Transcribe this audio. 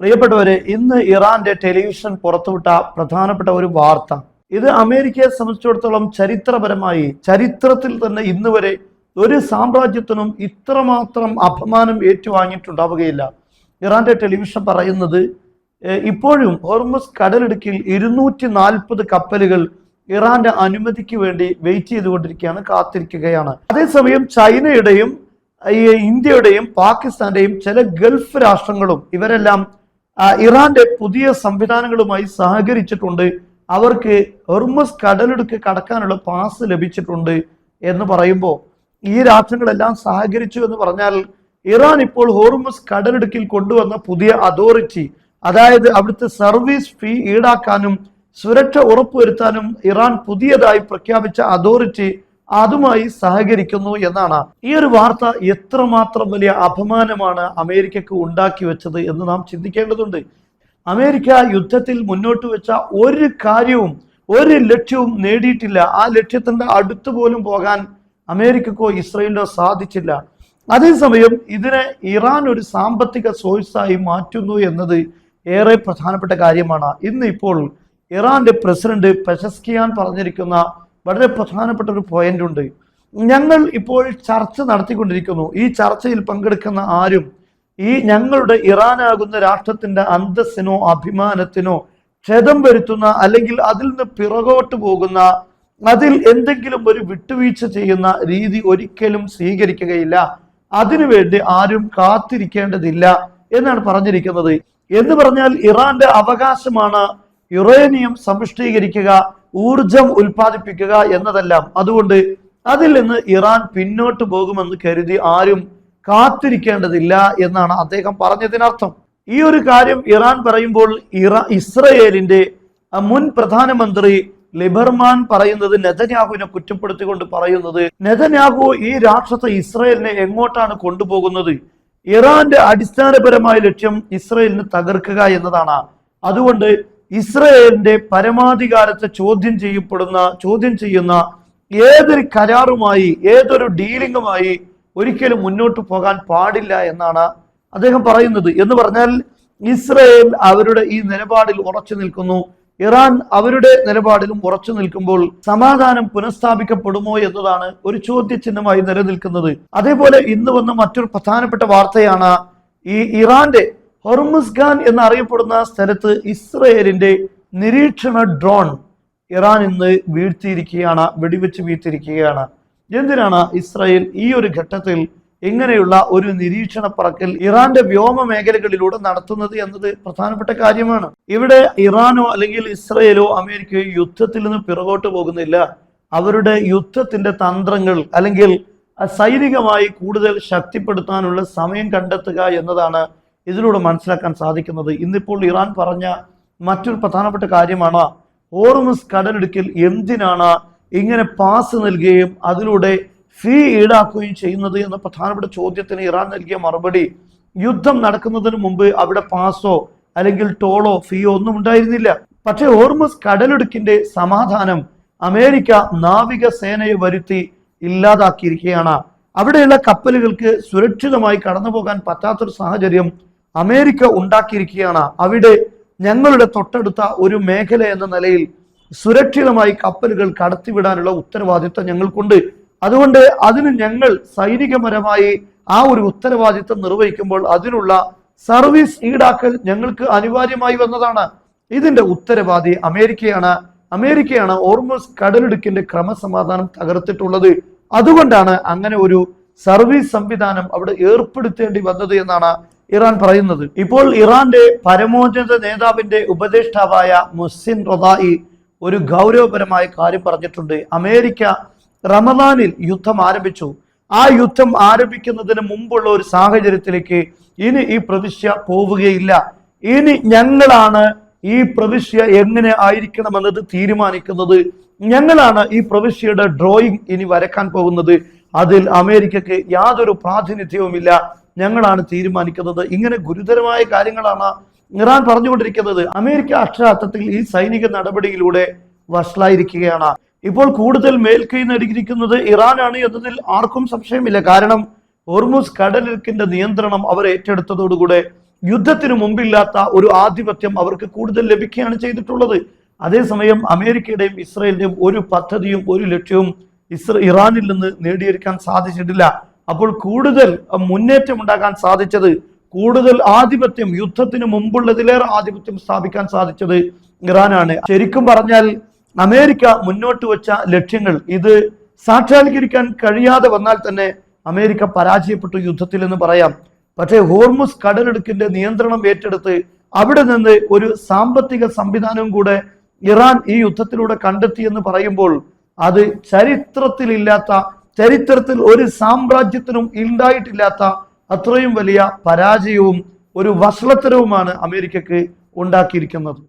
പ്രിയപ്പെട്ടവരെ, ഇന്ന് ഇറാന്റെ ടെലിവിഷൻ പുറത്തുവിട്ട പ്രധാനപ്പെട്ട ഒരു വാർത്ത, ഇത് അമേരിക്കയെ സംബന്ധിച്ചിടത്തോളം ചരിത്രപരമായി ചരിത്രത്തിൽ തന്നെ ഇന്ന് വരെ ഒരു സാമ്രാജ്യത്തിനും ഇത്രമാത്രം അപമാനം ഏറ്റുവാങ്ങിയിട്ടുണ്ടാവുകയില്ല. ഇറാന്റെ ടെലിവിഷൻ പറയുന്നത് ഇപ്പോഴും ഹോർമുസ് കടലിടുക്കിൽ 240 കപ്പലുകൾ ഇറാന്റെ അനുമതിക്ക് വേണ്ടി വെയിറ്റ് ചെയ്തുകൊണ്ടിരിക്കുകയാണ്, കാത്തിരിക്കുകയാണ്. അതേസമയം ചൈനയുടെയും ഇന്ത്യയുടെയും പാകിസ്ഥാന്റെയും ചില ഗൾഫ് രാഷ്ട്രങ്ങളും ഇവരെല്ലാം ഇറാന്റെ പുതിയ സംവിധാനങ്ങളുമായി സഹകരിച്ചിട്ടുണ്ട്. അവർക്ക് ഹോർമുസ് കടലിടുക്ക് കടക്കാനുള്ള പാസ് ലഭിച്ചിട്ടുണ്ട് എന്ന് പറയുമ്പോൾ ഈ രാഷ്ട്രങ്ങളെല്ലാം സഹകരിച്ചു എന്ന് പറഞ്ഞാൽ ഇറാൻ ഇപ്പോൾ ഹോർമുസ് കടലിടുക്കിൽ കൊണ്ടുവന്ന പുതിയ അതോറിറ്റി, അതായത് അവിടുത്തെ സർവീസ് ഫീ ഈടാക്കാനും സുരക്ഷ ഉറപ്പുവരുത്താനും ഇറാൻ പുതിയതായി പ്രഖ്യാപിച്ച അതോറിറ്റി അതുമായി സഹകരിക്കുന്നു എന്നാണ്. ഈ ഒരു വാർത്ത എത്രമാത്രം വലിയ അപമാനമാണ് അമേരിക്കക്ക് ഉണ്ടാക്കി വെച്ചത് എന്ന് നാം ചിന്തിക്കേണ്ടതുണ്ട്. അമേരിക്ക യുദ്ധത്തിൽ മുന്നോട്ട് വെച്ച ഒരു കാര്യവും ഒരു ലക്ഷ്യവും നേടിയിട്ടില്ല. ആ ലക്ഷ്യത്തിന്റെ അടുത്ത് പോലും പോകാൻ അമേരിക്കക്കോ ഇസ്രയേലിനോ സാധിച്ചില്ല. അതേസമയം ഇതിനെ ഇറാൻ ഒരു സാമ്പത്തിക സോഴ്സായി മാറ്റുന്നു എന്നത് ഏറെ പ്രധാനപ്പെട്ട കാര്യമാണ്. ഇന്ന് ഇപ്പോൾ ഇറാന്റെ പ്രസിഡന്റ് പെസസ്കിയാൻ പറഞ്ഞിരിക്കുന്ന വളരെ പ്രധാനപ്പെട്ട ഒരു പോയിന്റ് ഉണ്ട്. ഞങ്ങൾ ഇപ്പോൾ ചർച്ച നടത്തിക്കൊണ്ടിരിക്കുന്നു. ഈ ചർച്ചയിൽ പങ്കെടുക്കുന്ന ആരും ഈ ഞങ്ങളുടെ ഇറാനാകുന്ന രാഷ്ട്രത്തിന്റെ അന്തസ്സിനോ അഭിമാനത്തിനോ ക്ഷതം വരുത്തുന്ന, അല്ലെങ്കിൽ അതിൽ നിന്ന് പിറകോട്ട് പോകുന്ന, അതിൽ എന്തെങ്കിലും ഒരു വിട്ടുവീഴ്ച ചെയ്യുന്ന രീതി ഒരിക്കലും സ്വീകരിക്കുകയില്ല. അതിനുവേണ്ടി ആരും കാത്തിരിക്കേണ്ടതില്ല എന്നാണ് പറഞ്ഞിരിക്കുന്നത്. എന്ന് പറഞ്ഞാൽ ഇറാന്റെ അവകാശമാണ് യുറേനിയം സമ്പുഷ്ടീകരിക്കുക, ഊർജം ഉൽപ്പാദിപ്പിക്കുക എന്നതെല്ലാം. അതുകൊണ്ട് അതിൽ നിന്ന് ഇറാൻ പിന്നോട്ട് പോകുമെന്ന് കരുതി ആരും കാത്തിരിക്കേണ്ടതില്ല എന്നാണ് അദ്ദേഹം പറഞ്ഞതിനർത്ഥം. ഈ ഒരു കാര്യം ഇറാൻ പറയുമ്പോൾ ഇസ്രയേലിന്റെ മുൻ പ്രധാനമന്ത്രി ലിബർമാൻ പറയുന്നത്, നെതന്യാഹുവിനെ കുറ്റപ്പെടുത്തിക്കൊണ്ട് പറയുന്നത്, നെതന്യാഹു ഈ രാഷ്ട്രത്തെ ഇസ്രയേലിനെ എങ്ങോട്ടാണ് കൊണ്ടുപോകുന്നത്? ഇറാന്റെ അടിസ്ഥാനപരമായ ലക്ഷ്യം ഇസ്രയേലിനെ തകർക്കുക എന്നതാണ്. അതുകൊണ്ട് ഇസ്രയേലിന്റെ പരമാധികാരത്തെ ചോദ്യം ചെയ്യുന്ന ഏതൊരു കരാറുമായി, ഏതൊരു ഡീലിംഗുമായി ഒരിക്കലും മുന്നോട്ട് പോകാൻ പാടില്ല എന്നാണ് അദ്ദേഹം പറയുന്നത്. എന്ന് പറഞ്ഞാൽ ഇസ്രയേൽ അവരുടെ ഈ നിലപാടിൽ ഉറച്ചു നിൽക്കുന്നു, ഇറാൻ അവരുടെ നിലപാടിലും ഉറച്ചു നിൽക്കുമ്പോൾ സമാധാനം പുനഃസ്ഥാപിക്കപ്പെടുമോ എന്നതാണ് ഒരു ചോദ്യചിഹ്നമായി നിലനിൽക്കുന്നത്. അതേപോലെ ഇന്ന് വന്ന മറ്റൊരു പ്രധാനപ്പെട്ട വാർത്തയാണ്, ഈ ഇറാന്റെ ഹോർമുസ്ഖാൻ എന്നറിയപ്പെടുന്ന സ്ഥലത്ത് ഇസ്രയേലിന്റെ നിരീക്ഷണ ഡ്രോൺ ഇറാൻ ഇന്ന് വീഴ്ത്തിയിരിക്കുകയാണ്, വെടിവെച്ച് വീഴ്ത്തിയിരിക്കുകയാണ്. എന്തിനാണ് ഇസ്രായേൽ ഈ ഒരു ഘട്ടത്തിൽ ഇങ്ങനെയുള്ള ഒരു നിരീക്ഷണ പറക്കൽ ഇറാന്റെ വ്യോമ മേഖലകളിലൂടെ നടത്തുന്നത് എന്നത് പ്രധാനപ്പെട്ട കാര്യമാണ്. ഇവിടെ ഇറാനോ അല്ലെങ്കിൽ ഇസ്രയേലോ അമേരിക്കയോ യുദ്ധത്തിൽ നിന്ന് പിറകോട്ട് പോകുന്നില്ല. അവരുടെ യുദ്ധത്തിന്റെ തന്ത്രങ്ങൾ അല്ലെങ്കിൽ സൈനികമായി കൂടുതൽ ശക്തിപ്പെടുത്താനുള്ള സമയം കണ്ടെത്തുക എന്നതാണ് ഇതിലൂടെ മനസ്സിലാക്കാൻ സാധിക്കുന്നത്. ഇന്നിപ്പോൾ ഇറാൻ പറഞ്ഞ മറ്റൊരു പ്രധാനപ്പെട്ട കാര്യമാണ്, ഹോർമുസ് കടലിടുക്കിൽ എന്തിനാണ് ഇങ്ങനെ പാസ് നൽകുകയും അതിലൂടെ ഫീ ഈടാക്കുകയും ചെയ്യുന്നത് എന്ന പ്രധാനപ്പെട്ട ചോദ്യത്തിന് ഇറാൻ നൽകിയ മറുപടി, യുദ്ധം നടക്കുന്നതിന് മുമ്പ് അവിടെ പാസോ അല്ലെങ്കിൽ ടോളോ ഫീയോ ഒന്നും ഉണ്ടായിരുന്നില്ല. പക്ഷേ ഹോർമുസ് കടലിടുക്കിന്റെ സമാധാനം അമേരിക്ക നാവിക സേനയെ വരുത്തി ഇല്ലാതാക്കിയിരിക്കുകയാണ്. അവിടെയുള്ള കപ്പലുകൾക്ക് സുരക്ഷിതമായി കടന്നു പോകാൻ പറ്റാത്തൊരു സാഹചര്യം അമേരിക്ക ഉണ്ടാക്കിയിരിക്കുകയാണ്. അവിടെ ഞങ്ങളുടെ തൊട്ടടുത്ത ഒരു മേഖല എന്ന നിലയിൽ സുരക്ഷിതമായി കപ്പലുകൾ കടത്തിവിടാനുള്ള ഉത്തരവാദിത്വം ഞങ്ങൾക്കുണ്ട്. അതുകൊണ്ട് അതിന് ഞങ്ങൾ സൈനികപരമായി ആ ഒരു ഉത്തരവാദിത്വം നിർവഹിക്കുമ്പോൾ അതിനുള്ള സർവീസ് ഈടാക്കൽ ഞങ്ങൾക്ക് അനിവാര്യമായി വന്നതാണ്. ഇതിന്റെ ഉത്തരവാദി അമേരിക്കയാണ് ഹോർമുസ് കടലിടുക്കിന്റെ ക്രമസമാധാനം തകർത്തിട്ടുള്ളത്. അതുകൊണ്ടാണ് അങ്ങനെ ഒരു സർവീസ് സംവിധാനം അവിടെ ഏർപ്പെടുത്തേണ്ടി വന്നത് എന്നാണ് ഇറാൻ പറയുന്നത്. ഇപ്പോൾ ഇറാന്റെ പരമോന്നത നേതാവിന്റെ ഉപദേഷ്ടാവായ മുഹ്സിൻ റദായി ഒരു ഗൗരവപരമായ കാര്യം പറഞ്ഞിട്ടുണ്ട്. അമേരിക്ക റമദാനിൽ യുദ്ധം ആരംഭിച്ചു. ആ യുദ്ധം ആരംഭിക്കുന്നതിന് മുമ്പുള്ള ഒരു സാഹചര്യത്തിലേക്ക് ഇനി ഈ പ്രവിശ്യ പോവുകയില്ല. ഇനി ഞങ്ങളാണ് ഈ പ്രവിശ്യ എങ്ങനെ ആയിരിക്കണമെന്നത് തീരുമാനിക്കുന്നത്. ഞങ്ങളാണ് ഈ പ്രവിശ്യയുടെ ഡ്രോയിങ് ഇനി വരക്കാൻ പോകുന്നത്. അതിൽ അമേരിക്കക്ക് യാതൊരു പ്രാതിനിധ്യവുമില്ല. ഞങ്ങളാണ് തീരുമാനിക്കുന്നത്. ഇങ്ങനെ ഗുരുതരമായ കാര്യങ്ങളാണ് ഇറാൻ പറഞ്ഞുകൊണ്ടിരിക്കുന്നത്. അമേരിക്ക അക്ഷരാർത്ഥത്തിൽ ഈ സൈനിക നടപടിയിലൂടെ വഷളായിരിക്കുകയാണ്. ഇപ്പോൾ കൂടുതൽ മേൽക്കൈ നേടിയിരിക്കുന്നത് ഇറാനാണ് എന്നതിൽ ആർക്കും സംശയമില്ല. കാരണം ഹോർമുസ് കടലിടുക്കിന്റെ നിയന്ത്രണം അവർ ഏറ്റെടുത്തതോടുകൂടെ യുദ്ധത്തിനു മുമ്പില്ലാത്ത ഒരു ആധിപത്യം അവർക്ക് കൂടുതൽ ലഭിക്കുകയാണ് ചെയ്തിട്ടുള്ളത്. അതേസമയം അമേരിക്കയുടെയും ഇസ്രയേലിന്റെയും ഒരു പദ്ധതിയും ഒരു ലക്ഷ്യവും ഇറാനിൽ നിന്ന് നേടിയെടുക്കാൻ സാധിച്ചിട്ടില്ല. അപ്പോൾ കൂടുതൽ മുന്നേറ്റം ഉണ്ടാക്കാൻ സാധിച്ചത്, കൂടുതൽ ആധിപത്യം, യുദ്ധത്തിന് മുമ്പുള്ളതിലേറെ ആധിപത്യം സ്ഥാപിക്കാൻ സാധിച്ചത് ഇറാനാണ്. ശരിക്കും പറഞ്ഞാൽ അമേരിക്ക മുന്നോട്ട് വെച്ച ലക്ഷ്യങ്ങൾ ഇത് സാക്ഷാത്കരിക്കാൻ കഴിയാതെ വന്നാൽ തന്നെ അമേരിക്ക പരാജയപ്പെട്ടു യുദ്ധത്തിൽ എന്ന് പറയാം. പക്ഷേ ഹോർമുസ് കടലിടുക്കിന്റെ നിയന്ത്രണം ഏറ്റെടുത്ത് അവിടെ നിന്ന് ഒരു സാമ്പത്തിക സംവിധാനവും കൂടെ ഇറാൻ ഈ യുദ്ധത്തിലൂടെ കണ്ടെത്തി എന്ന് പറയുമ്പോൾ അത് ചരിത്രത്തിൽ ഒരു സാമ്രാജ്യത്തിനും ഉണ്ടായിട്ടില്ലാത്ത അത്രയും വലിയ പരാജയവും ഒരു വഷളത്തരവുമാണ് അമേരിക്കക്ക് ഉണ്ടാക്കിയിരിക്കുന്നത്.